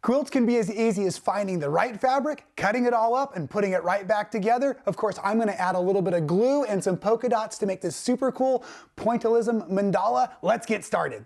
Quilts can be as easy as finding the right fabric, cutting it all up, and putting it right back together. Of course, I'm going to add a little bit of glue and some polka dots to make this super cool Pointillism mandala. Let's get started.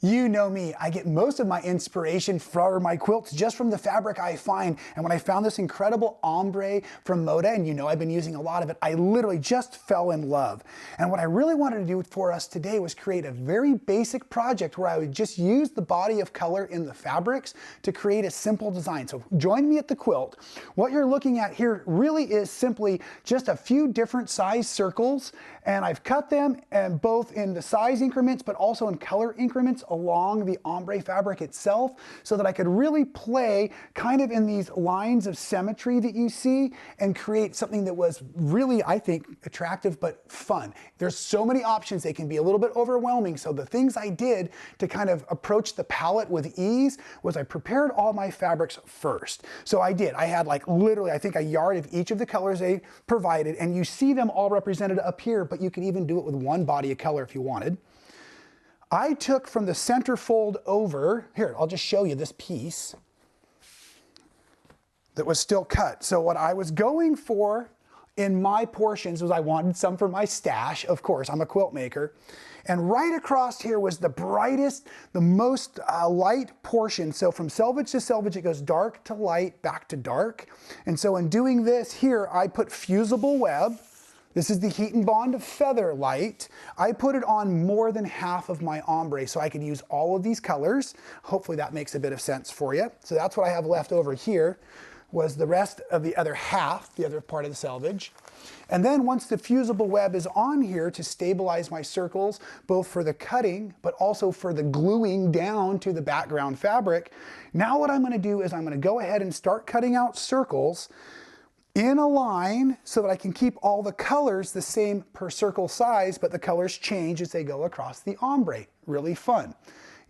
You know me, I get most of my inspiration for my quilts just from the fabric I find. And when I found this incredible ombre from Moda, and you know I've been using a lot of it, I literally just fell in love. And what I really wanted to do for us today was create a very basic project where I would just use the body of color in the fabrics to create a simple design. So join me at the quilt. What you're looking at here really is simply just a few different size circles, and I've cut them and both in the size increments but also in color increments along the ombre fabric itself, so that I could really play kind of in these lines of symmetry that you see and create something that was really, I think, attractive but fun. There's so many options, they can be a little bit overwhelming, so the things I did to kind of approach the palette with ease was I prepared all my fabrics first. So I had like literally, I think, a yard of each of the colors they provided, and you see them all represented up here, but you can even do it with one body of color if you wanted. I took from the center fold over, here, I'll just show you this piece that was still cut. So what I was going for in my portions was I wanted some for my stash. Of course, I'm a quilt maker. And right across here was the brightest, the most light portion. So from selvage to selvage, it goes dark to light, back to dark. And so in doing this here, I put fusible web. This is the heat and bond feather light. I put it on more than half of my ombre so I could use all of these colors. Hopefully that makes a bit of sense for you. So that's what I have left over here, was the rest of the other half, the other part of the selvage. And then once the fusible web is on here to stabilize my circles, both for the cutting, but also for the gluing down to the background fabric, now what I'm going to do is I'm going to go ahead and start cutting out circles in a line so that I can keep all the colors the same per circle size, but the colors change as they go across the ombre. Really fun.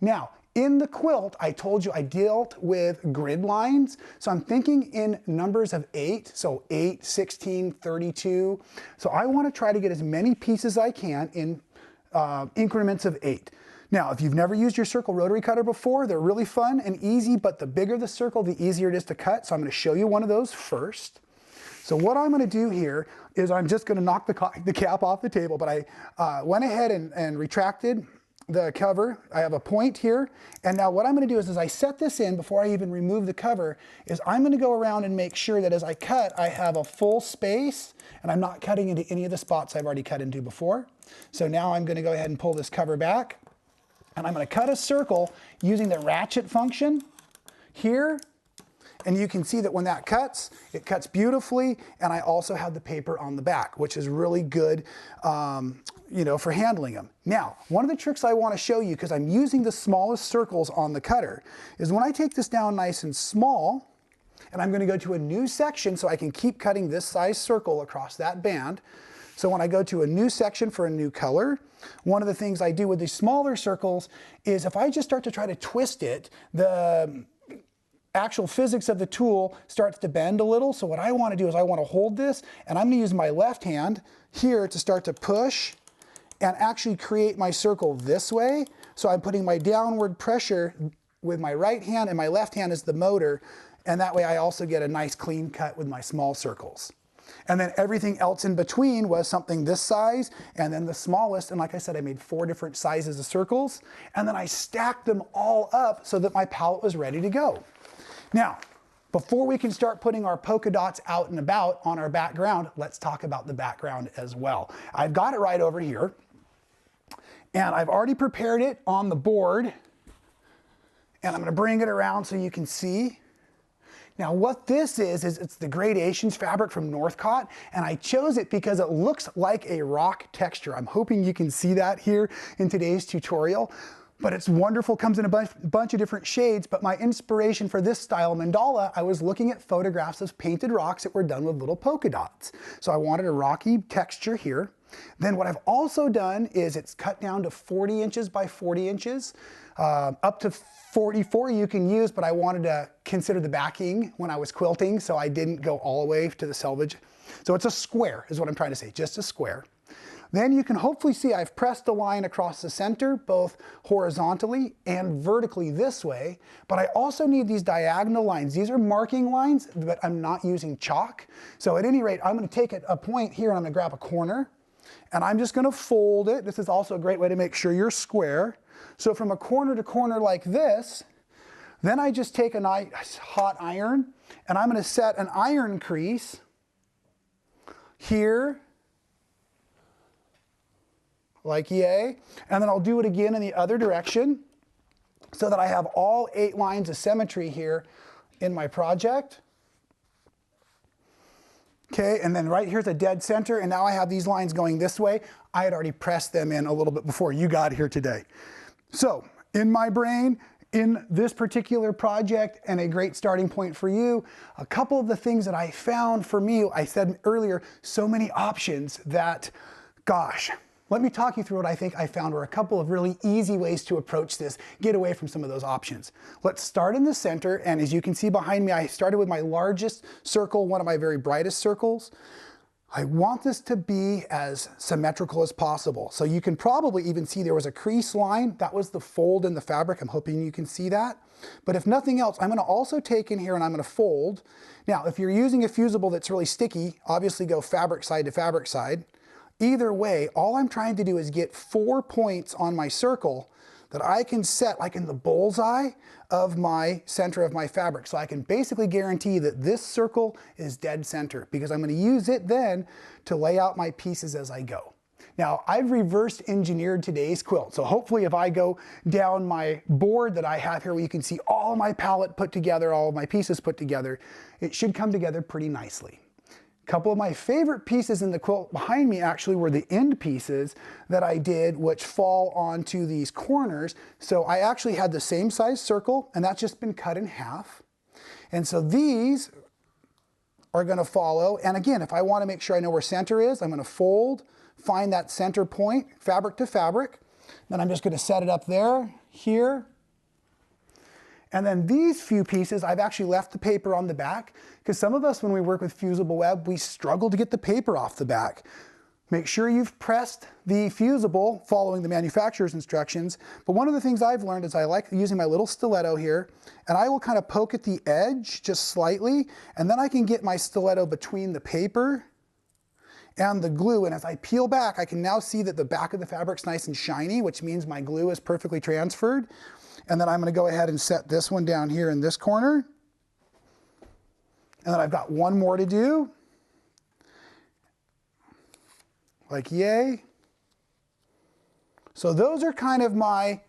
Now, in the quilt, I told you I dealt with grid lines, so I'm thinking in numbers of 8, so 8, 16, 32. So I want to try to get as many pieces as I can in increments of 8. Now, if you've never used your circle rotary cutter before, they're really fun and easy, but the bigger the circle, the easier it is to cut. So I'm going to show you one of those first. So what I'm going to do here is I'm just going to knock the cap off the table, but I went ahead and retracted the cover. I have a point here, and now what I'm going to do is as I set this in, before I even remove the cover, is I'm going to go around and make sure that as I cut, I have a full space, and I'm not cutting into any of the spots I've already cut into before. So now I'm going to go ahead and pull this cover back, and I'm going to cut a circle using the ratchet function here. And you can see that when that cuts, it cuts beautifully, and I also have the paper on the back, which is really good, you know, for handling them. Now, one of the tricks I want to show you, because I'm using the smallest circles on the cutter, is when I take this down nice and small, and I'm going to go to a new section so I can keep cutting this size circle across that band. So when I go to a new section for a new color, one of the things I do with these smaller circles is if I just start to try to twist it, the actual physics of the tool starts to bend a little. So what I want to do is I want to hold this, and I'm going to use my left hand here to start to push and actually create my circle this way. So I'm putting my downward pressure with my right hand, and my left hand is the motor, and that way I also get a nice clean cut with my small circles. And then everything else in between was something this size, and then the smallest, and like I said, I made 4 different sizes of circles, and then I stacked them all up so that my palette was ready to go. Now, before we can start putting our polka dots out and about on our background, let's talk about the background as well. I've got it right over here, and I've already prepared it on the board, and I'm going to bring it around so you can see. Now what this is it's the Gradations fabric from Northcott, and I chose it because it looks like a rock texture. I'm hoping you can see that here in today's tutorial. But it's wonderful, comes in a bunch of different shades, but my inspiration for this style mandala, I was looking at photographs of painted rocks that were done with little polka dots. So I wanted a rocky texture here. Then what I've also done is it's cut down to 40 inches by 40 inches. Up to 44 you can use, but I wanted to consider the backing when I was quilting, so I didn't go all the way to the selvage. So it's a square, is what I'm trying to say, just a square. Then you can hopefully see I've pressed a line across the center, both horizontally and vertically this way, but I also need these diagonal lines. These are marking lines, but I'm not using chalk. So at any rate, I'm going to take a point here and I'm going to grab a corner, and I'm just going to fold it. This is also a great way to make sure you're square. So from a corner to corner like this, then I just take a nice hot iron, and I'm going to set an iron crease here, like yay, and then I'll do it again in the other direction so that I have all 8 lines of symmetry here in my project. Okay, and then right here's a dead center, and now I have these lines going this way. I had already pressed them in a little bit before you got here today. So in my brain, in this particular project, and a great starting point for you, a couple of the things that I found for me, I said earlier, so many options that, gosh, let me talk you through what I think I found were a couple of really easy ways to approach this, get away from some of those options. Let's start in the center, and as you can see behind me, I started with my largest circle, one of my very brightest circles. I want this to be as symmetrical as possible. So you can probably even see there was a crease line. That was the fold in the fabric. I'm hoping you can see that. But if nothing else, I'm going to also take in here and I'm going to fold. Now, if you're using a fusible that's really sticky, obviously go fabric side to fabric side. Either way, all I'm trying to do is get 4 points on my circle that I can set like in the bullseye of my center of my fabric. So I can basically guarantee that this circle is dead center because I'm going to use it then to lay out my pieces as I go. Now, I've reverse engineered today's quilt. So hopefully if I go down my board that I have here where you can see all my palette put together, all of my pieces put together, it should come together pretty nicely. A couple of my favorite pieces in the quilt behind me actually were the end pieces that I did, which fall onto these corners. So I actually had the same size circle, and that's just been cut in half. And so these are going to follow. And again, if I want to make sure I know where center is, I'm going to fold, find that center point, fabric to fabric. Then I'm just going to set it up there, here. And then these few pieces, I've actually left the paper on the back because some of us, when we work with fusible web, we struggle to get the paper off the back. Make sure you've pressed the fusible following the manufacturer's instructions. But one of the things I've learned is I like using my little stiletto here, and I will kind of poke at the edge just slightly, and then I can get my stiletto between the paper and the glue. And as I peel back, I can now see that the back of the fabric's nice and shiny, which means my glue is perfectly transferred. And then I'm going to go ahead and set this one down here in this corner. And then I've got one more to do. Like yay. So those are kind of my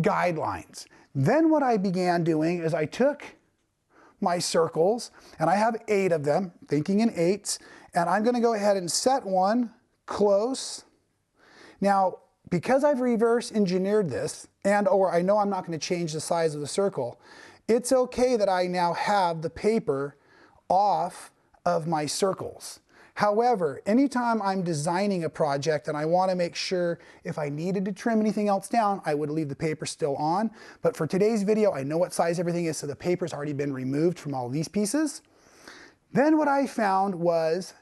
guidelines. Then what I began doing is I took my circles, and I have 8 of them, thinking in 8s, and I'm going to go ahead and set one close. Now, because I've reverse engineered this, or I know I'm not going to change the size of the circle, it's okay that I now have the paper off of my circles. However, anytime I'm designing a project and I want to make sure if I needed to trim anything else down, I would leave the paper still on. But for today's video, I know what size everything is, so the paper's already been removed from all these pieces. Then what I found was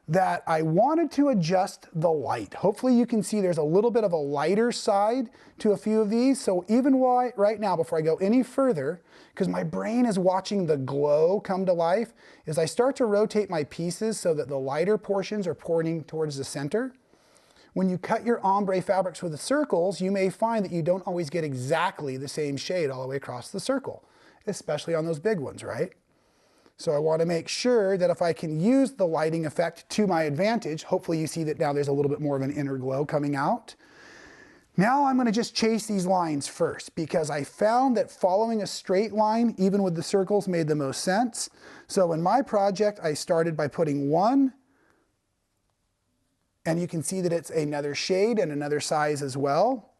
that I wanted to adjust the light. Hopefully you can see there's a little bit of a lighter side to a few of these. So even right now, before I go any further, because my brain is watching the glow come to life, is I start to rotate my pieces so that the lighter portions are pointing towards the center. When you cut your ombre fabrics with the circles, you may find that you don't always get exactly the same shade all the way across the circle, especially on those big ones, right? So I want to make sure that if I can use the lighting effect to my advantage, hopefully you see that now there's a little bit more of an inner glow coming out. Now I'm going to just chase these lines first because I found that following a straight line, even with the circles, made the most sense. So in my project, I started by putting one, and you can see that it's another shade and another size as well.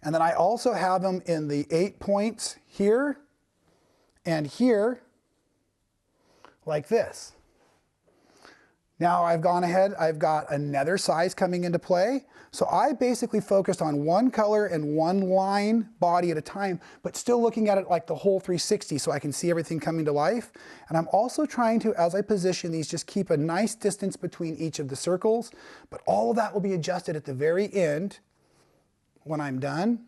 And then I also have them in the 8 points here and here, like this. Now I've gone ahead, I've got another size coming into play. So I basically focused on one color and one line body at a time, but still looking at it like the whole 360 so I can see everything coming to life. And I'm also trying to, as I position these, just keep a nice distance between each of the circles, but all of that will be adjusted at the very end when I'm done.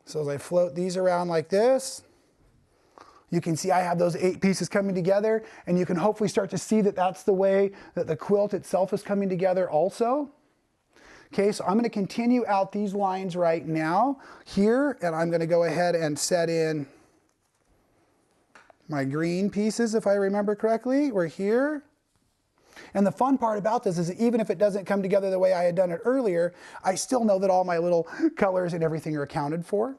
So as I float these around like this, you can see I have those 8 pieces coming together, and you can hopefully start to see that that's the way that the quilt itself is coming together also. Okay, so I'm going to continue out these lines right now here, and I'm going to go ahead and set in my green pieces, if I remember correctly. We're here. And the fun part about this is that even if it doesn't come together the way I had done it earlier, I still know that all my little colors and everything are accounted for.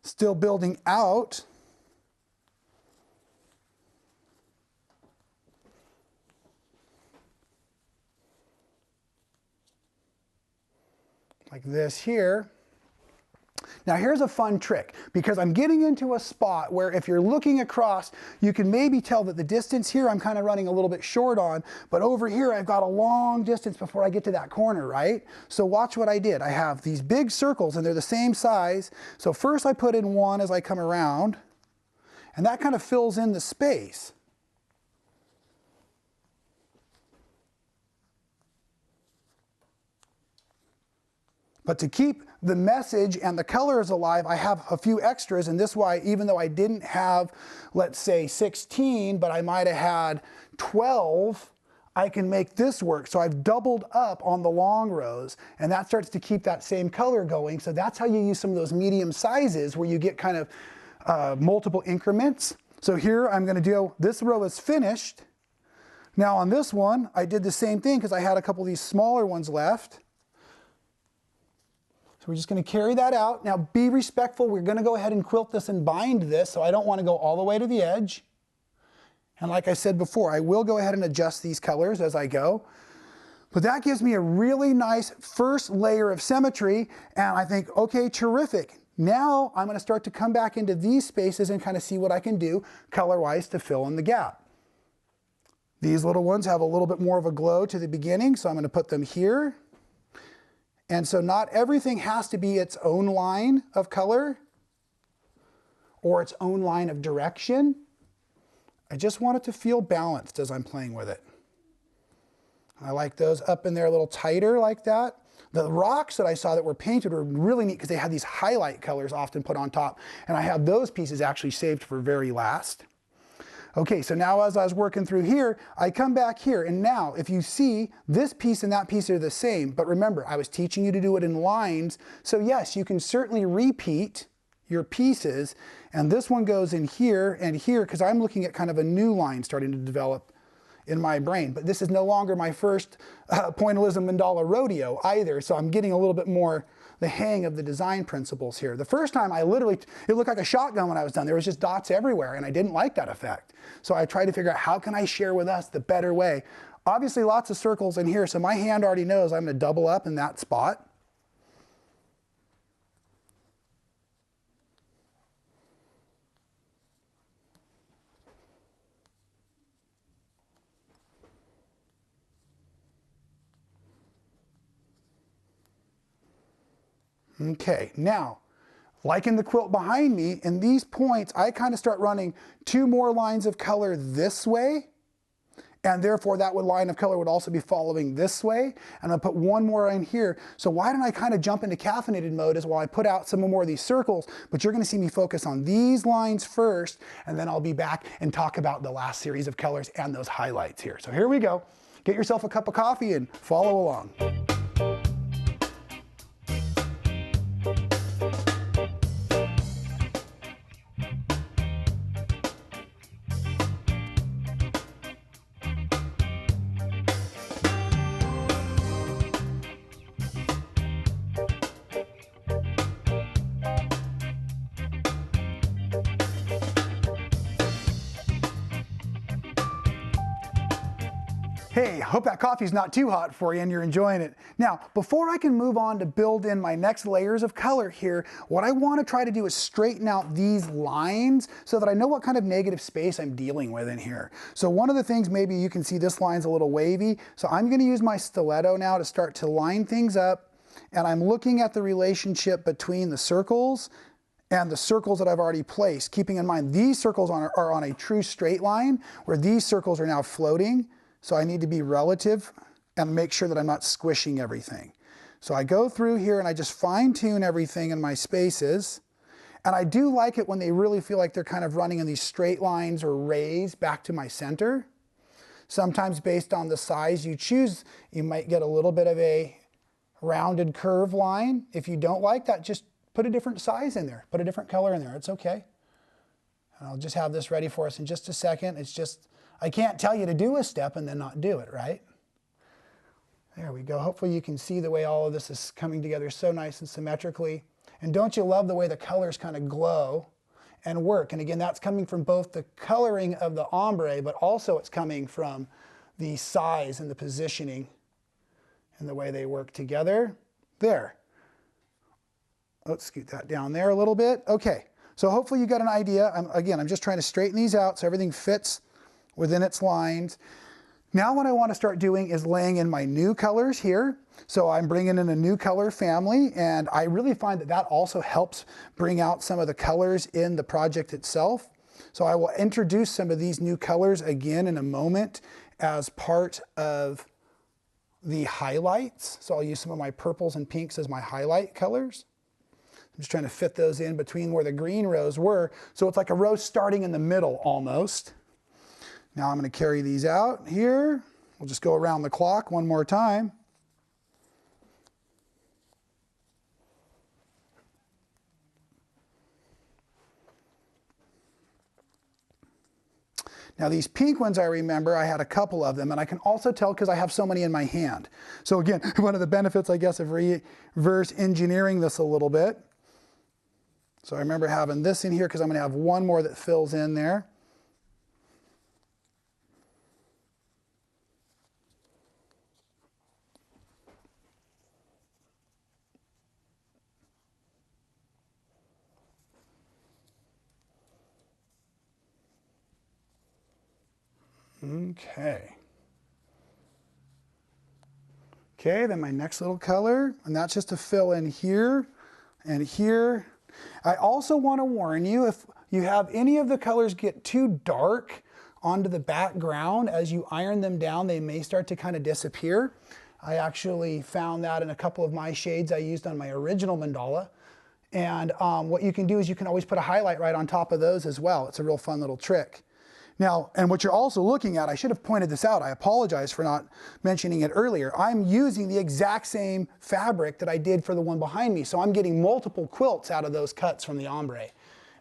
Still building out. Like this here. Now here's a fun trick, because I'm getting into a spot where if you're looking across, you can maybe tell that the distance here I'm kind of running a little bit short on, but over here I've got a long distance before I get to that corner, right? So watch what I did. I have these big circles and they're the same size. So first I put in one as I come around, and that kind of fills in the space. But to keep the message and the colors alive, I have a few extras, and this is why, even though I didn't have, let's say, 16, but I might have had 12, I can make this work. So I've doubled up on the long rows, and that starts to keep that same color going. So that's how you use some of those medium sizes where you get kind of multiple increments. So here I'm going to do, this row is finished. Now on this one, I did the same thing because I had a couple of these smaller ones left. So we're just going to carry that out. Now be respectful. We're going to go ahead and quilt this and bind this, so I don't want to go all the way to the edge. And like I said before, I will go ahead and adjust these colors as I go. But that gives me a really nice first layer of symmetry, and I think, okay, terrific. Now I'm going to start to come back into these spaces and kind of see what I can do color-wise to fill in the gap. These little ones have a little bit more of a glow to the beginning, so I'm going to put them here. And so not everything has to be its own line of color or its own line of direction. I just want it to feel balanced as I'm playing with it. I like those up in there a little tighter like that. The rocks that I saw that were painted were really neat because they had these highlight colors often put on top, and I have those pieces actually saved for very last. Okay, so now as I was working through here, I come back here, and now if you see, this piece and that piece are the same, but remember, I was teaching you to do it in lines, so yes, you can certainly repeat your pieces, and this one goes in here and here, because I'm looking at kind of a new line starting to develop in my brain, but this is no longer my first Pointillism Mandala rodeo either, so I'm getting a little bit more the hang of the design principles here. The first time it looked like a shotgun when I was done. There was just dots everywhere, and I didn't like that effect. So I tried to figure out how can I share with us the better way. Obviously lots of circles in here, so my hand already knows I'm going to double up in that spot. Okay, now, like in the quilt behind me, in these points, I kind of start running 2 more lines of color this way, and therefore that line of color would also be following this way, and I'll put 1 more in here. So why don't I kind of jump into caffeinated mode as while I put out some more of these circles, but you're going to see me focus on these lines first, and then I'll be back and talk about the last series of colors and those highlights here. So here we go. Get yourself a cup of coffee and follow along. Hey, hope that coffee's not too hot for you and you're enjoying it. Now, before I can move on to build in my next layers of color here, what I want to try to do is straighten out these lines so that I know what kind of negative space I'm dealing with in here. So one of the things, maybe you can see this line's a little wavy, so I'm going to use my stiletto now to start to line things up, and I'm looking at the relationship between the circles and the circles that I've already placed, keeping in mind these circles are on a true straight line, where these circles are now floating. So I need to be relative and make sure that I'm not squishing everything. So I go through here and I just fine tune everything in my spaces. And I do like it when they really feel like they're kind of running in these straight lines or rays back to my center. Sometimes based on the size you choose, you might get a little bit of a rounded curve line. If you don't like that, just put a different size in there, put a different color in there, it's okay. And I'll just have this ready for us in just a second. It's just, I can't tell you to do a step and then not do it, right? There we go. Hopefully you can see the way all of this is coming together so nice and symmetrically. And don't you love the way the colors kind of glow and work? And again, that's coming from both the coloring of the ombre, but also it's coming from the size and the positioning and the way they work together. There. Let's scoot that down there a little bit. Okay, so hopefully you got an idea. I'm just trying to straighten these out so everything fits within its lines. Now what I want to start doing is laying in my new colors here. So I'm bringing in a new color family, and I really find that that also helps bring out some of the colors in the project itself. So I will introduce some of these new colors again in a moment as part of the highlights. So I'll use some of my purples and pinks as my highlight colors. I'm just trying to fit those in between where the green rows were. So it's like a row starting in the middle almost. Now I'm going to carry these out here. We'll just go around the clock one more time. Now these pink ones, I remember I had a couple of them, and I can also tell because I have so many in my hand. So again, one of the benefits, I guess, of reverse engineering this a little bit. So I remember having this in here because I'm going to have one more that fills in there. Okay. Okay, then my next little color, and that's just to fill in here and here. I also want to warn you, if you have any of the colors get too dark onto the background, as you iron them down, they may start to kind of disappear. I actually found that in a couple of my shades I used on my original mandala. And what you can do is you can always put a highlight right on top of those as well. It's a real fun little trick. Now, and what you're also looking at, I should have pointed this out, I apologize for not mentioning it earlier. I'm using the exact same fabric that I did for the one behind me, so I'm getting multiple quilts out of those cuts from the ombre.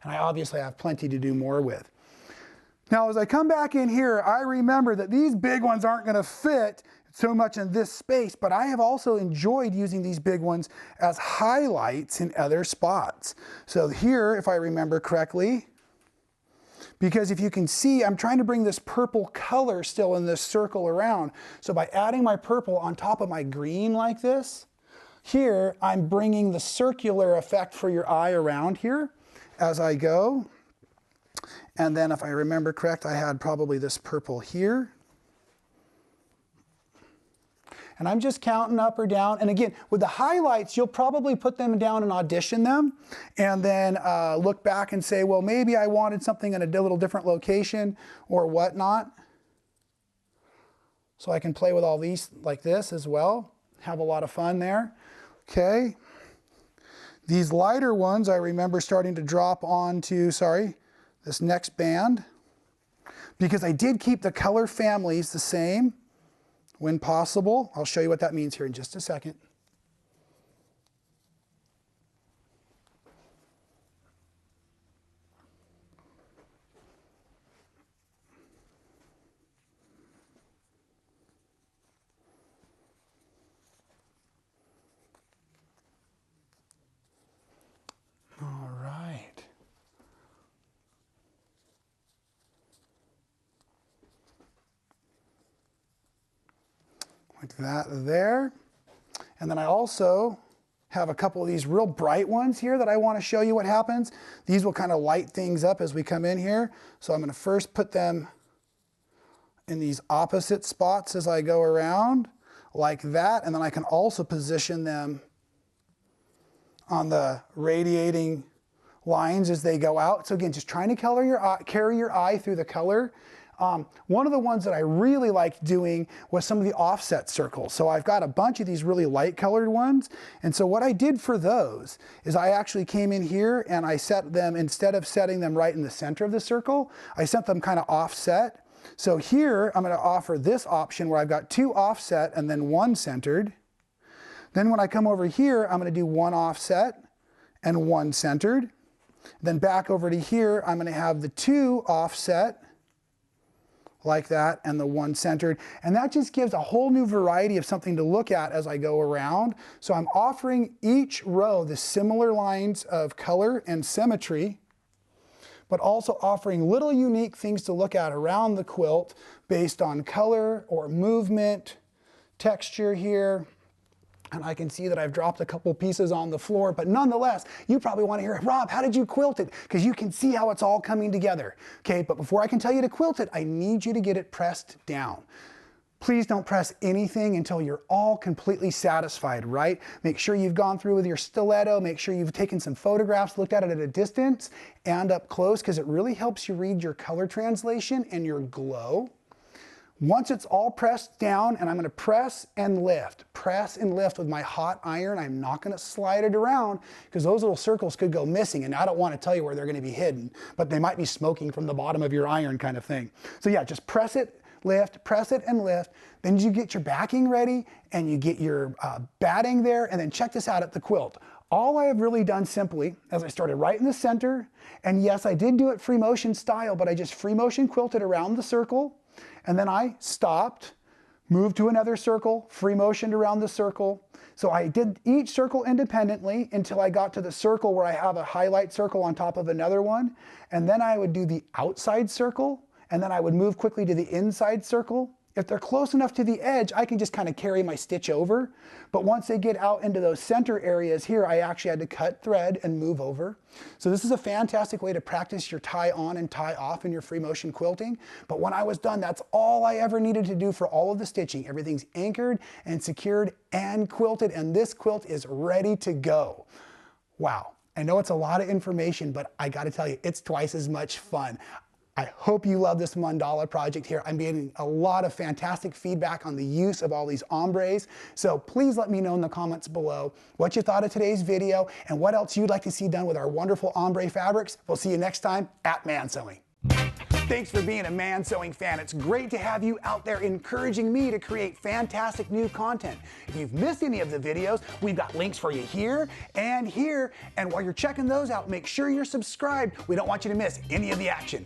And I obviously have plenty to do more with. Now, as I come back in here, I remember that these big ones aren't going to fit so much in this space, but I have also enjoyed using these big ones as highlights in other spots. So here, if I remember correctly, because if you can see, I'm trying to bring this purple color still in this circle around. So by adding my purple on top of my green like this, here I'm bringing the circular effect for your eye around here as I go. And then if I remember correct, I had probably this purple here. And I'm just counting up or down. And again, with the highlights, you'll probably put them down and audition them, and then look back and say, well, maybe I wanted something in a little different location or whatnot. So I can play with all these like this as well. Have a lot of fun there. Okay. These lighter ones, I remember starting to drop onto, this next band, because I did keep the color families the same when possible. I'll show you what that means here in just a second. All right. like that there. And then I also have a couple of these real bright ones here that I want to show you what happens. These will kind of light things up as we come in here. So I'm going to first put them in these opposite spots as I go around, like that. And then I can also position them on the radiating lines as they go out. So again, just trying to carry your eye through the color. One of the ones that I really liked doing was some of the offset circles. So I've got a bunch of these really light colored ones. And so what I did for those is I actually came in here and I set them, instead of setting them right in the center of the circle, I set them kind of offset. So here I'm going to offer this option where I've got 2 offset and then 1 centered. Then when I come over here, I'm going to do 1 offset and 1 centered. Then back over to here, I'm going to have the 2 offset like that and the 1 centered. And that just gives a whole new variety of something to look at as I go around. So I'm offering each row the similar lines of color and symmetry, but also offering little unique things to look at around the quilt based on color or movement, texture here. And I can see that I've dropped a couple pieces on the floor, but nonetheless, you probably want to hear, Rob, how did you quilt it? Because you can see how it's all coming together. Okay, but before I can tell you to quilt it, I need you to get it pressed down. Please don't press anything until you're all completely satisfied, right? Make sure you've gone through with your stiletto, make sure you've taken some photographs, looked at it at a distance and up close, because it really helps you read your color translation and your glow. Once it's all pressed down, and I'm going to press and lift with my hot iron. I'm not going to slide it around because those little circles could go missing, and I don't want to tell you where they're going to be hidden, but they might be smoking from the bottom of your iron kind of thing. So yeah, just press it, lift, press it and lift. Then you get your backing ready and you get your batting there, and then check this out at the quilt. All I have really done simply is I started right in the center, and yes, I did do it free motion style, but I just free motion quilted around the circle. And then I stopped, moved to another circle, free motioned around the circle. So I did each circle independently until I got to the circle where I have a highlight circle on top of another one. And then I would do the outside circle, and then I would move quickly to the inside circle. If they're close enough to the edge, I can just kind of carry my stitch over. But once they get out into those center areas here, I actually had to cut thread and move over. So this is a fantastic way to practice your tie on and tie off in your free motion quilting. But when I was done, that's all I ever needed to do for all of the stitching. Everything's anchored and secured and quilted, and this quilt is ready to go. Wow. I know it's a lot of information, but I got to tell you, it's twice as much fun. I hope you love this mandala project here. I'm getting a lot of fantastic feedback on the use of all these ombres. So please let me know in the comments below what you thought of today's video and what else you'd like to see done with our wonderful ombre fabrics. We'll see you next time at Man Sewing. Thanks for being a Man Sewing fan. It's great to have you out there encouraging me to create fantastic new content. If you've missed any of the videos, we've got links for you here and here. And while you're checking those out, make sure you're subscribed. We don't want you to miss any of the action.